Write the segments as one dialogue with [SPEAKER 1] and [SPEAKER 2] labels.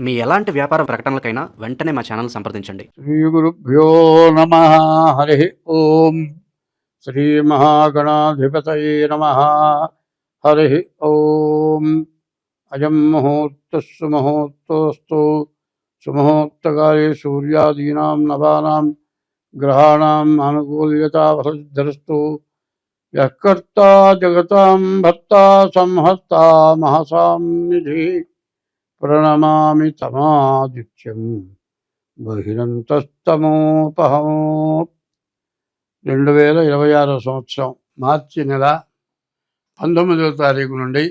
[SPEAKER 1] మీ ఎలాంటి వ్యాపార ప్రకటనలకైనా వెంటనే మా ఛానల్ సంప్రదించండి.
[SPEAKER 2] శ్రీ గురుభ్యో నమ. హరి ఓం. శ్రీ మహాగణాధిపతయే నమ. హరి ఓం. అయం ముహూర్తస్సు ముహూర్తోస్తు. సుముహూర్తకాలే సూర్యాదీనాం నవానాం గ్రహాణాం అనుకూల్యతా వసుద్ధరస్తు. యః కర్తా జగతాం భర్తా సంహర్తా మహసాం నిధి. ప్రణమామి తమాదిత్యం బహిరంతస్తమోపహం. 2026 సంవత్సరం మార్చి నెల 19వ తారీఖు నుండి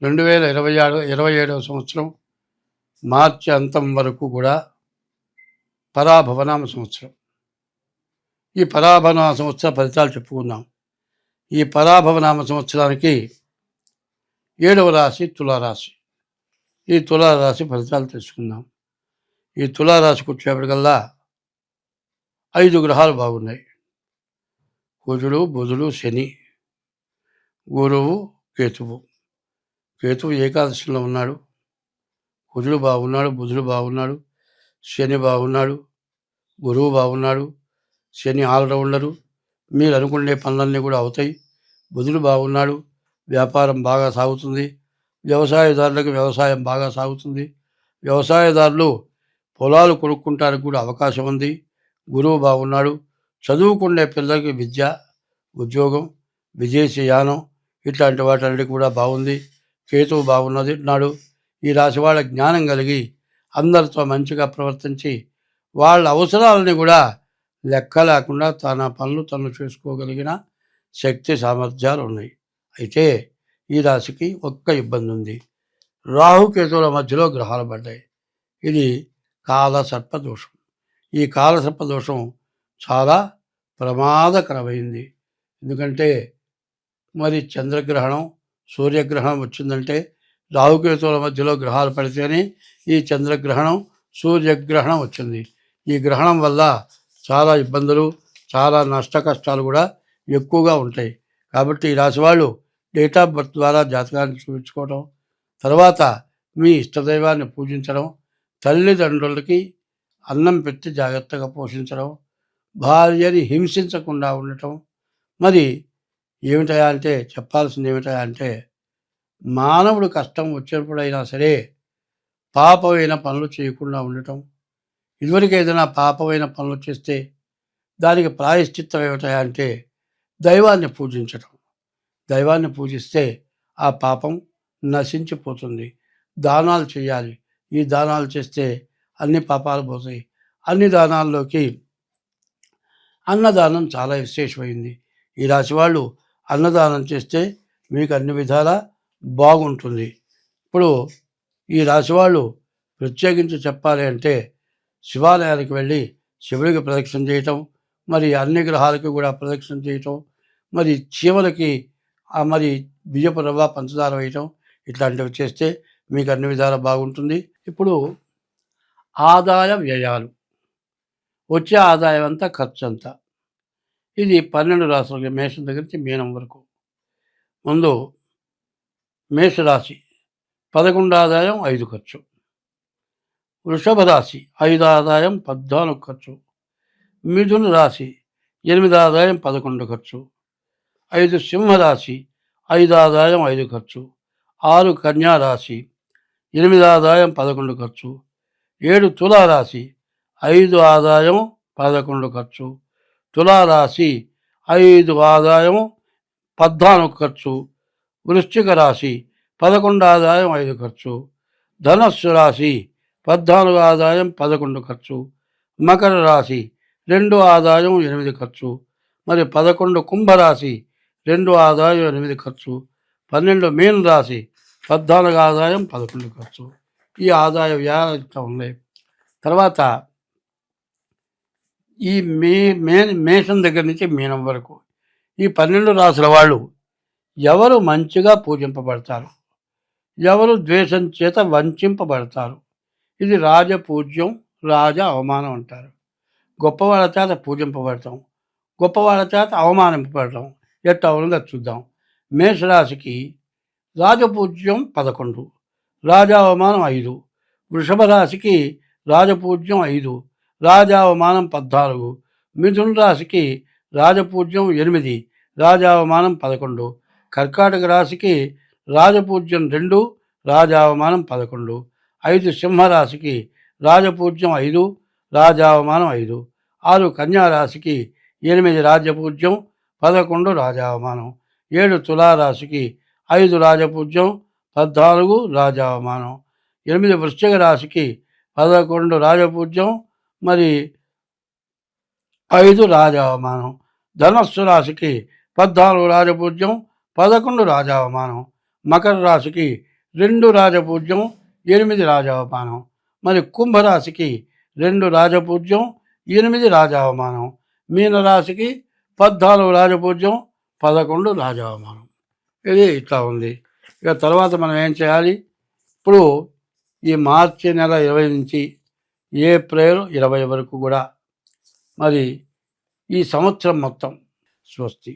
[SPEAKER 2] 27వ సంవత్సరం మార్చి అంతం వరకు కూడా పరాభవనామ సంవత్సరం. ఈ పరాభవనామ సంవత్సర ఫలితాలు చెప్పుకుందాం. ఈ పరాభవనామ సంవత్సరానికి 7వ రాశి తులారాశి. ఈ తులారాశి ఫలితాలు తెలుసుకుందాం. ఈ తులారాశికి వచ్చేప్పటికల్లా 5 గ్రహాలు బాగున్నాయి. కుజుడు, బుధుడు, శని, గురువు, కేతువు. కేతువు ఏకాదశిలో ఉన్నాడు. కుజుడు బాగున్నాడు, బుధుడు బాగున్నాడు, శని బాగున్నాడు, గురువు బాగున్నాడు. శని ఆల్రౌండరు, మీరు అనుకునే పనులన్నీ కూడా అవుతాయి. బుధుడు బాగున్నాడు, వ్యాపారం బాగా సాగుతుంది. వ్యవసాయదారులకు వ్యవసాయం బాగా సాగుతుంది. వ్యవసాయదారులు పొలాలు కొనుక్కుంటానికి కూడా అవకాశం ఉంది. గురువు బాగున్నాడు. చదువుకునే పిల్లలకి విద్య, ఉద్యోగం, విదేశీయానం ఇట్లాంటి వాటన్నిటి కూడా బాగుంది. కేతువు బాగున్నది నాడు. ఈ రాశి వాళ్ళ జ్ఞానం కలిగి అందరితో మంచిగా ప్రవర్తించి వాళ్ళ అవసరాలని కూడా లెక్క లేకుండా తన పనులు తను చేసుకోగలిగిన శక్తి సామర్థ్యాలు ఉన్నాయి. అయితే ఈ రాశికి ఒక్క ఇబ్బంది ఉంది. రాహుకేతువుల మధ్యలో గ్రహాలు పడ్డాయి. ఇది కాలసర్ప దోషం. ఈ కాలసర్ప దోషం చాలా ప్రమాదకరమైంది. ఎందుకంటే మరి చంద్రగ్రహణం, సూర్యగ్రహణం వచ్చిందంటే రాహుకేతువుల మధ్యలో గ్రహాలు పడితేనే ఈ చంద్రగ్రహణం, సూర్యగ్రహణం వచ్చింది. ఈ గ్రహణం వల్ల చాలా ఇబ్బందులు, చాలా నష్ట కష్టాలు కూడా ఎక్కువగా ఉంటాయి. కాబట్టి ఈ రాశి వాళ్ళు డేట్ ఆఫ్ బర్త్ ద్వారా జాతకాన్ని చూపించుకోవడం, తర్వాత మీ ఇష్టదైవాన్ని పూజించడం, తల్లిదండ్రులకి అన్నం పెట్టి జాగ్రత్తగా పోషించడం, భార్యని హింసించకుండా ఉండటం. మరి ఏమిటయా అంటే చెప్పాల్సింది ఏమిటయా అంటే మానవుడు కష్టం వచ్చినప్పుడైనా సరే పాపమైన పనులు చేయకుండా ఉండటం. ఇదివరకు ఏదైనా పాపమైన పనులు చేస్తే దానికి ప్రాయశ్చిత్తం ఏమిటయా అంటే దైవాన్ని పూజించటం. దైవాన్ని పూజిస్తే ఆ పాపం నశించిపోతుంది. దానాలు చేయాలి. ఈ దానాలు చేస్తే అన్ని పాపాలు పోతాయి. అన్ని దానాల్లోకి అన్నదానం చాలా విశేషమైంది. ఈ రాశి వాళ్ళు అన్నదానం చేస్తే మీకు అన్ని విధాలా బాగుంటుంది. ఇప్పుడు ఈ రాశి వాళ్ళు ప్రత్యేకించి చెప్పాలి అంటే శివాలయానికి వెళ్ళి శివుడికి ప్రదక్షిణ చేయటం, మరి అన్ని గ్రహాలకి కూడా ప్రదక్షిణ చేయటం, మరి చీమలకి మరి బియ్యపు రవ్వ పంచదార వేయటం, ఇట్లాంటివి చేస్తే మీకు అన్ని విధాలా బాగుంటుంది. ఇప్పుడు ఆదాయ వ్యయాలు, వచ్చే ఆదాయం అంతా ఖర్చు అంతా. ఇది 12 రాశులకి, మేషం దగ్గర నుంచి మీనం వరకు. ముందు మేషరాశి 11 ఆదాయం 5 ఖర్చు. వృషభ రాశి 5 ఆదాయం 14 ఖర్చు. మిథున రాశి 8 ఆదాయం 11 ఖర్చు. 5 సింహరాశి 5 ఆదాయం 5 ఖర్చు. 6 కన్యా రాశి 8 ఆదాయం 11 ఖర్చు. 7 తులారాశి 5 ఆదాయం 11 ఖర్చు. తులారాశి 5 ఆదాయం 14 ఖర్చు. వృశ్చిక రాశి 11 ఆదాయం 5 ఖర్చు. ధనస్సు రాశి 14 ఆదాయం 11 ఖర్చు. మకర రాశి 2 ఆదాయం 8 ఖర్చు. మరి 11 కుంభరాశి 2 ఆదాయం 8 ఖర్చు. 12 మీన రాశి 14 ఆదాయం 11 ఖర్చు. ఈ ఆదాయ వ్యయాలు ఉన్నాయి. తర్వాత ఈ మేషం దగ్గర నుంచి మీనం వరకు ఈ 12 రాశుల వాళ్ళు ఎవరు మంచిగా పూజింపబడతారు, ఎవరు ద్వేషం చేత వంచింపబడతారు. ఇది రాజపూజ్యం, రాజ అవమానం అంటారు. గొప్పవాళ్ళ చేత పూజింపబడతాం, గొప్పవాళ్ళ చేత అవమానింపబడటం. ఎట్లా ఉన్నదో చూద్దాం. మేషరాశికి రాజపూజ్యం 11, రాజావమానం 5, వృషభ రాశికి రాజపూజ్యం 5, రాజావమానం 14. మిథున రాశికి రాజపూజ్యం 8, రాజావమానం 11. కర్కాటక రాశికి రాజపూజ్యం 2, రాజావమానం 11. 5 సింహరాశికి రాజపూజ్యం 5, రాజావమానం 5. 6 కన్యారాశికి 8 రాజపూజ్యం, 11 రాజావమానం. 7 తులారాశికి 5 రాజపూజ్యం, 14 రాజావమానం. 8 వృశ్చిక రాశికి 11 రాజపూజ్యం, మరి 5 రాజావమానం. ధనస్సు రాశికి 14 రాజపూజ్యం, 11 రాజావమానం. మకర రాశికి 2 రాజపూజ్యం, 8 రాజావమానం. మరి కుంభరాశికి 2 రాజపూజ్యం, 8 రాజావమానం. మీనరాశికి 14 రాజపూజ్యం, 11 రాజావమానం. ఇది ఇట్లా ఉంది. ఇక తర్వాత మనం ఏం చేయాలి? ఇప్పుడు ఈ మార్చి నెల 20 నుంచి ఏప్రిల్ 20 వరకు కూడా మరి ఈ సంవత్సరం మొత్తం స్వస్తి.